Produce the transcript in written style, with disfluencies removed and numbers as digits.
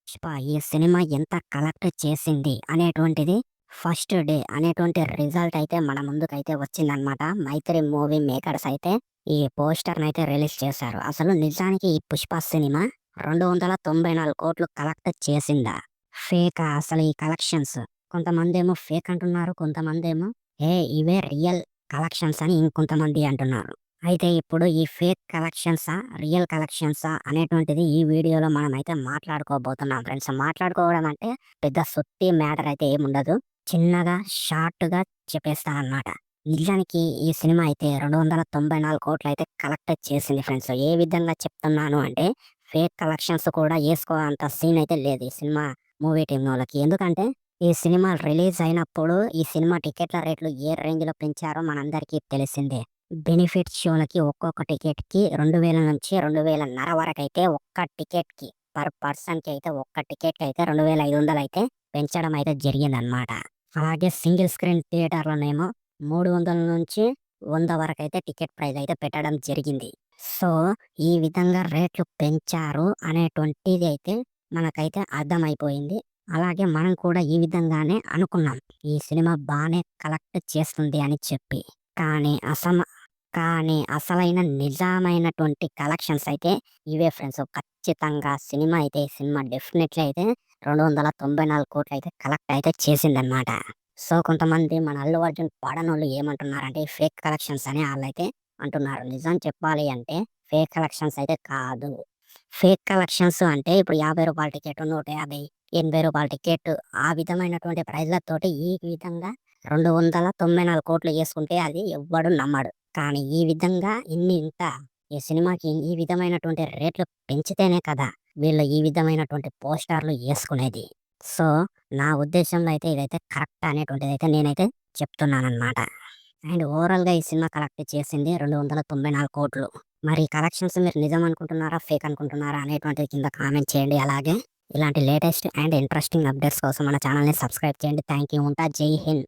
పుష్ప ఈ సినిమా ఎంత కలెక్ట్ చేసింది అనేటువంటిది ఫస్ట్ డే అనేటువంటి రిజల్ట్ అయితే మన ముందుకైతే వచ్చిందనమాట. మైత్రి మూవీ మేకర్స్ అయితే ఈ పోస్టర్‌ని అయితే రిలీజ్ చేశారు. అసలు నిజానికి ఈ 'పుష్ప' సినిమా 294 కోట్లు కలెక్ట్ చేసిందా? ఫేకా అసలు ఈ కలెక్షన్స్? కొంతమందేమో ఫేక్ అంటున్నారు. కొంతమందేమో ఇవే రియల్ కలెక్షన్స్ అని ఇంకొంతమంది అంటున్నారు. అయితే ఇప్పుడు ఈ ఫేక్ కలెక్షన్సా? రియల్ కలెక్షన్సా? అనేటువంటిది ఈ వీడియోలో మనమైతే మాట్లాడుకోబోతున్నాం ఫ్రెండ్స్. మాట్లాడుకోవడం అంటే పెద్ద సుత్తి మ్యాటర్ అయితే ఏముండదు. చిన్నగా షార్ట్‌గా చెప్పేస్తాననమాట. నిజానికి ఈ సినిమా అయితే 294 కోట్లయితే కలెక్ట్ చేసింది ఫ్రెండ్స్. ఏ విధంగా చెప్తున్నాను అంటే ఫేక్ కలెక్షన్స్ కూడా ఏసుకోనంత సీన్ అయితే లేదు ఈ సినిమా మూవీ టీమ్‌నోళ్ళకి. ఎందుకంటే ఈ సినిమా రిలీజ్ అయినప్పుడు ఈ సినిమా టికెట్ల రేట్లు ఏ రేంజ్‌లో పెంచారో మనందరికీ తెలిసిందే. బెనిఫిట్ షోలకి ఒక్కొక్క టికెట్‌కి 2000 నుంచి 2500 వరకైతే ఒక్క టికెట్‌కి పర్ పర్సన్‌కి అయితే ఒక్క టికెట్‌కి అయితే 2500 అయితే పెంచడం అయితే జరిగిందనమాట. అలాగే సింగిల్ స్క్రీన్ థియేటర్‌లోనేమో 300 నుంచి 100 వరకైతే టికెట్ ప్రైస్ అయితే పెట్టడం జరిగింది. సో, ఈ విధంగా రేట్లు పెంచారు అనేటువంటిది అయితే మనకైతే అర్థమైపోయింది. అలాగే మనం కూడా ఈ విధంగానే అనుకున్నాం. ఈ సినిమా బానే కలెక్ట్ చేస్తుంది అని చెప్పి. కానీ అసలైన నిజమైనటువంటి కలెక్షన్స్ అయితే ఇవే ఫ్రెండ్స్. ఖచ్చితంగా సినిమా అయితే ఈ సినిమా డెఫినెట్‌లీ అయితే 294 కోట్లు అయితే కలెక్ట్ అయితే చేసిందనమాట. సో, కొంతమంది మన 'అల్లు అర్జున్' పడనోళ్ళు ఏమంటున్నారంటే ఫేక్ కలెక్షన్స్ అని ఆళ్ళైతే అంటున్నారు. నిజం చెప్పాలి అంటే ఫేక్ కలెక్షన్స్ అయితే కాదు. ఫేక్ కలెక్షన్స్ అంటే ఇప్పుడు రూ. 50 టికెట్, 150, రూ. 80 టికెట్ ఆ విధమైనటువంటి ప్రైజ్‌లతోటి ఈ విధంగా 294 కోట్లు యేసుకుంటే అది ఎవ్వడు నమ్మడు. కానీ ఈ విధంగా ఈ సినిమాకి ఈ విధమైనటువంటి రేట్లు పెంచితేనే కదా వీళ్ళు ఈ విధమైనటువంటి పోస్టర్‌లు యేసుకునేది. సో, నా ఉద్దేశంలో అయితే ఇదైతే కరెక్ట్ అనేటువంటిదైతే నేనైతే చెప్తున్నాననమాట. అండ్ ఓవరాల్‌గా ఈ సినిమా కలెక్ట్ చేసింది 294 కోట్లు. మరి ఈ కలెక్షన్స్ మీరు నిజం అనుకుంటున్నారా? ఫేక్ అనుకుంటున్నారా? అనేటువంటిది కింద కామెంట్ చేయండి. అలాగే ఇలాంటి లేటెస్ట్ అండ్ ఇంట్రెస్టింగ్ అప్డేట్స్ కోసం మన ఛానల్‌ని సబ్స్క్రైబ్ చేయండి. Thank you. ఉంటా. జై హింద్.